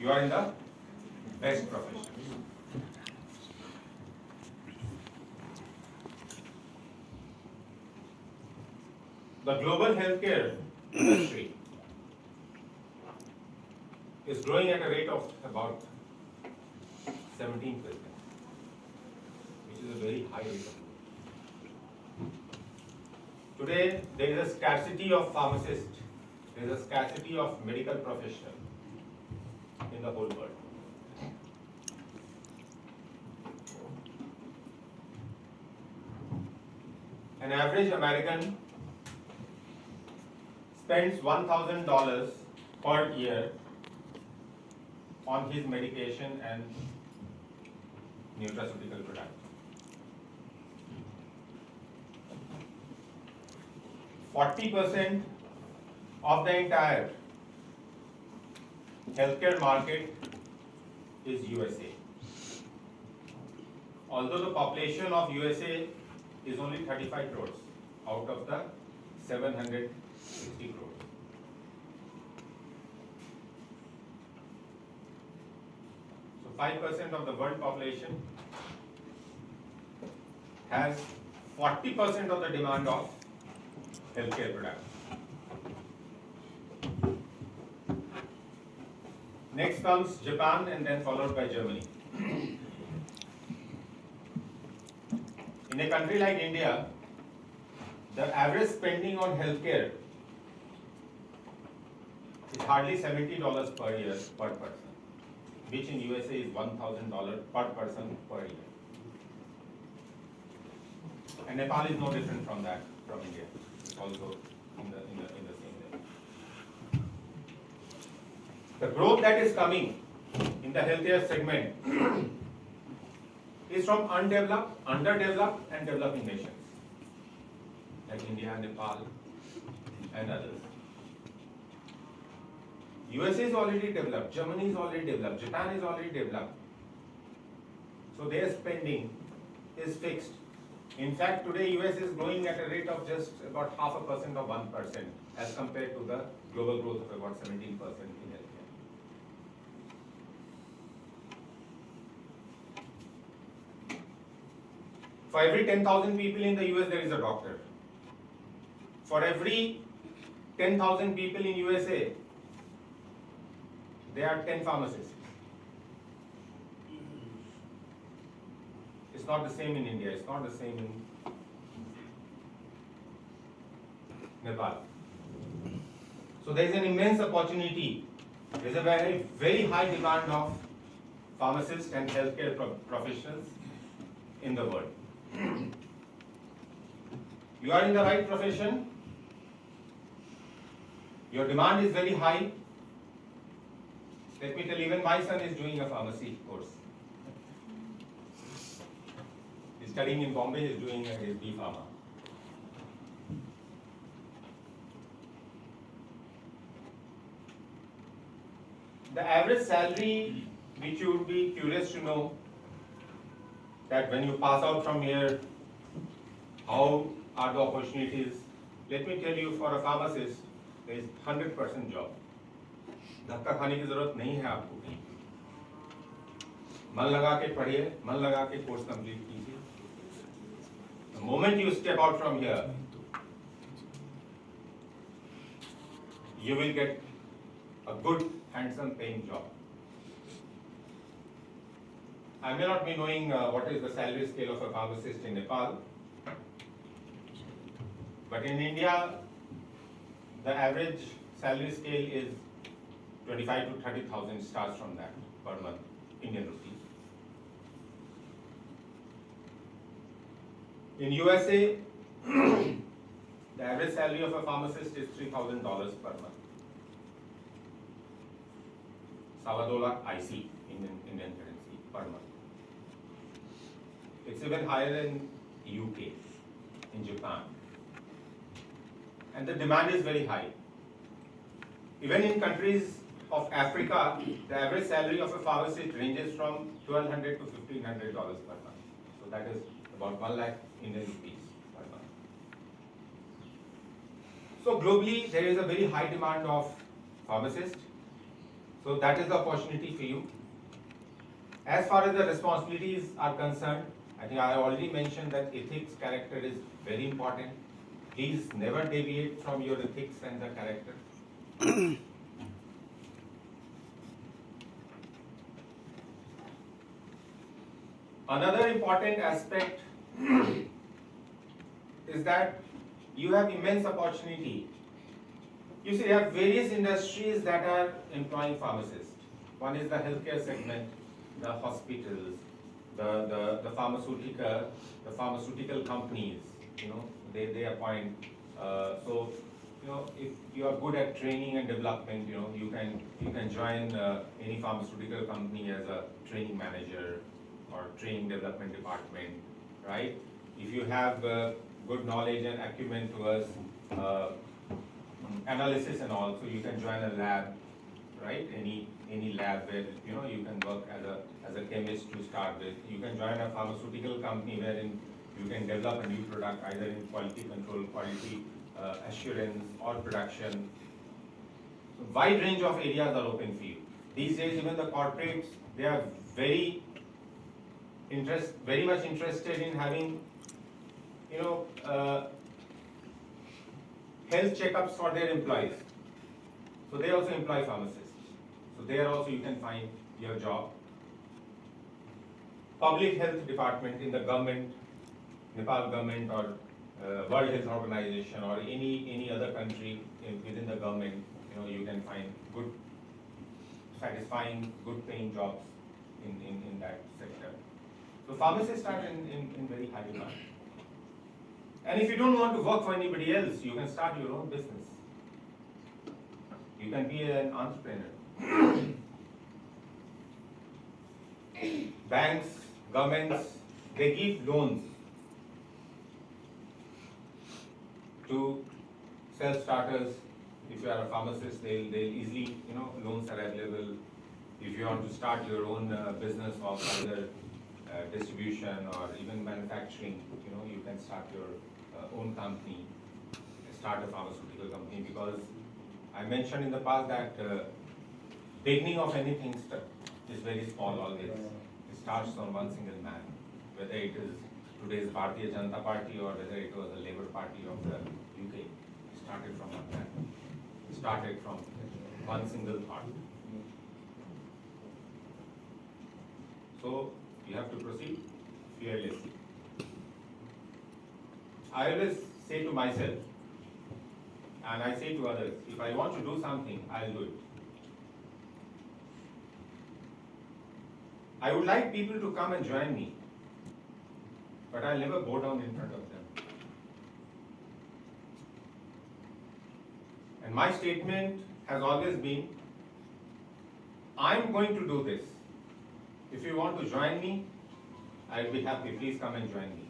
You are in the best profession. The global healthcare industry is growing at a rate of about 17%, which is a very high rate of growth. Today, there is a scarcity of pharmacists, there is a scarcity of medical professionals in the whole world. An average American spends $1,000 per year on his medication and nutraceutical products. 40% of the entire healthcare market is USA. Although the population of USA is only 35 crores out of the 760 crores. So 5% of the world population has 40% of the demand of healthcare products. Next comes Japan and then followed by Germany. In a country like India, the average spending on healthcare is hardly $70 per year per person, which in USA is $1,000 per person per year. And Nepal is no different from that, from India. It's also in the same way. The growth that is coming in the healthcare segment is from undeveloped, underdeveloped, and developing nations like India, Nepal, and others. USA is already developed, Germany is already developed, Japan is already developed. So their spending is fixed. In fact, today US is growing at a rate of just about 0.5% or 1% as compared to the global growth of about 17% in healthcare. For every 10,000 people in the US, there is a doctor. For every 10,000 people in USA, there are 10 pharmacists. It's not the same in India, it's not the same in Nepal. So there is an immense opportunity. There is a very high demand of pharmacists and healthcare professionals in the world. You are in the right profession. Your demand is very high. Let me tell you, even my son is doing a pharmacy course. He's studying in Bombay, he's doing his B Pharma. The average salary, which you would be curious to know, that when you pass out from here, how are the opportunities? Let me tell you, for a pharmacist, there is 100% job. धक्का खाने की जरूरत नहीं है आपको कहीं. मन लगा के पढ़िए, मन लगा के कोर्स कंप्लीट कीजिए. The moment you step out from here, you will get a good, handsome paying job. I may not be knowing what is the salary scale of a pharmacist in Nepal, but in India, the average salary scale is 25 to 30,000, starts from that per month, Indian rupees. In USA, the average salary of a pharmacist is $3,000 per month. $2 IC, Indian currency, per month. It's even higher in UK, in Japan. And the demand is very high. Even in countries of Africa, the average salary of a pharmacist ranges from $1,200 to $1,500 per month. So that is about 1 lakh Indian rupees per month. So globally, there is a very high demand of pharmacists. So So that is the opportunity for you. As far as the responsibilities are concerned, I think I already mentioned that ethics, character is very important. Please never deviate from your ethics and the character. Another important aspect is that you have immense opportunity. You see, there are various industries that are employing pharmacists. One is the healthcare segment, the hospitals, the pharmaceutical companies. They appoint. If you are good at training and development, you can join any pharmaceutical company as a training manager or training development department, right? If you have good knowledge and acumen towards analysis and all, so you can join a lab, right? Any lab where you can work as a chemist to start with. You can join a pharmaceutical company wherein you can develop a new product either in quality control, quality assurance, or production. So wide range of areas are open for you. These days, even the corporates, they are very much interested in having health checkups for their employees. So they also employ pharmacists. So there also you can find your job. Public health department in the government, Nepal government or World Health Organization or any other country within the government, you can find good, satisfying, good paying jobs in that sector. So pharmacists are in very high demand. And if you don't want to work for anybody else, you can start your own business. You can be an entrepreneur. Banks, governments, they give loans to self-starters. If you are a pharmacist, they'll easily, loans are available. If you want to start your own business of either distribution or even manufacturing, you can start your own company, start a pharmaceutical company, because I mentioned in the past that beginning of anything is very small always. It starts on one single man, whether it is today's Bharatiya Janata Party or whether it was the Labour Party of the UK. It started from one man. It started from one single thought. So you have to proceed fearlessly. I always say to myself, and I say to others, if I want to do something, I'll do it. I would like people to come and join me, but I'll never go down in front of them. And my statement has always been, I'm going to do this. If you want to join me, I'll be happy. Please come and join me.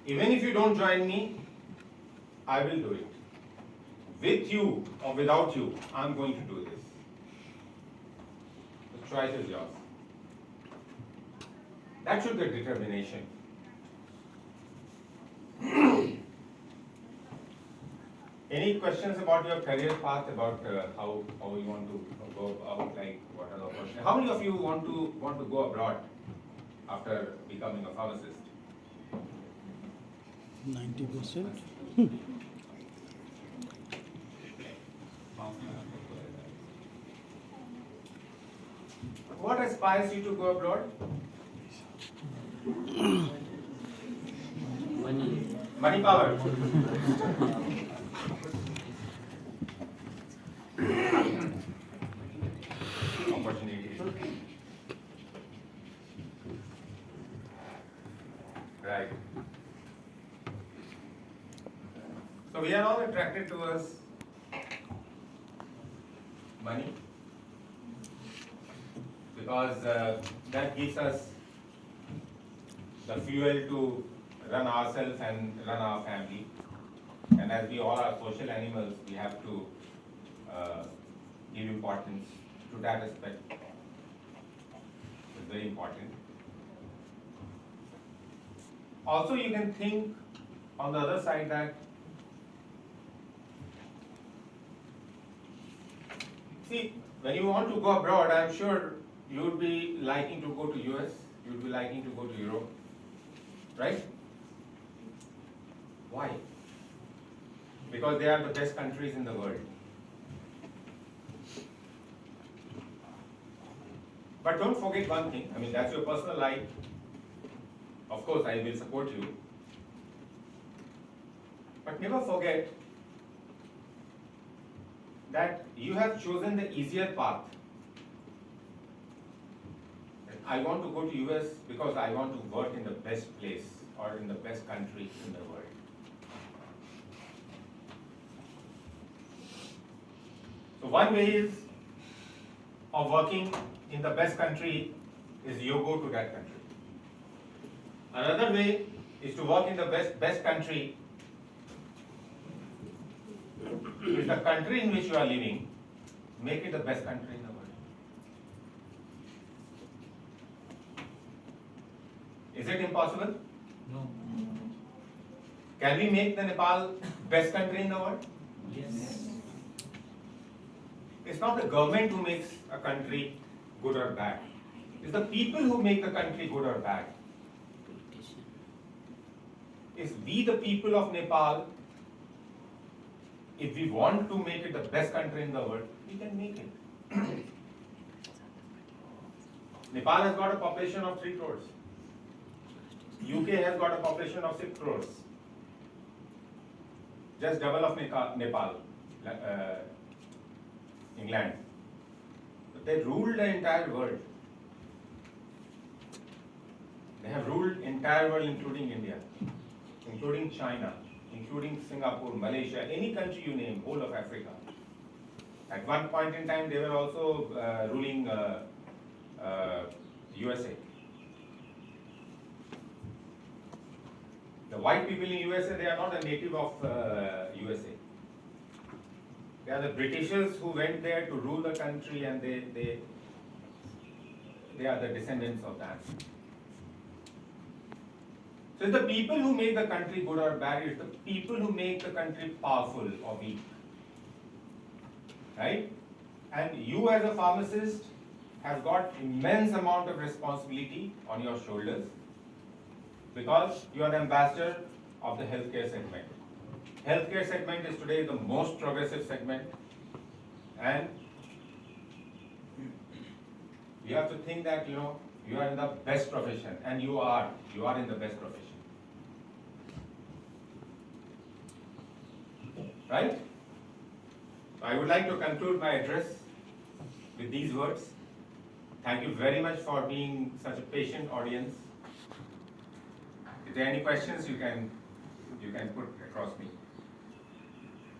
Even if you don't join me, I will do it. With you or without you, I'm going to do this. The choice is yours. That should be determination. Any questions about your career path, about how you want to go out, like what are the opportunities? How many of you want to go abroad after becoming a pharmacist? 90%. What inspires you to go abroad? Money power. Opportunities. Right. So we are all attracted towards money because that gives us the fuel to run ourselves and run our family. And as we all are social animals, we have to give importance to that aspect. It's very important. Also, you can think on the other side that, see, when you want to go abroad, I'm sure you would be liking to go to US, you would be liking to go to Europe, right? Why? Because they are the best countries in the world. But don't forget one thing, I mean, that's your personal life. Of course, I will support you. But never forget that you have chosen the easier path. I want to go to US because I want to work in the best place or in the best country in the world. So one way is of working in the best country is you go to that country. Another way is to work in the best country is the country in which you are living, make it the best country in the world. Is it impossible? No. Can we make the Nepal best country in the world? Yes. It's not the government who makes a country good or bad. It's the people who make the country good or bad. It's we the people of Nepal, if we want to make it the best country in the world, we can make it. Nepal has got a population of 3 crores. UK has got a population of 6 crores. Just double of Nepal, England. But they ruled the entire world. They have ruled entire world, including India, including China, including Singapore, Malaysia, any country you name, whole of Africa. At one point in time, they were also ruling USA. The white people in USA, they are not a native of USA. They are the Britishers who went there to rule the country, and they are the descendants of that. So it's the people who make the country good or bad, it's the people who make the country powerful or weak. Right? And you as a pharmacist have got immense amount of responsibility on your shoulders because you are the ambassador of the healthcare segment. Healthcare segment is today the most progressive segment, and you have to think that you are in the best profession, and you are in the best profession. Right? I would like to conclude my address with these words. Thank you very much for being such a patient audience. If there are any questions, you can put across me.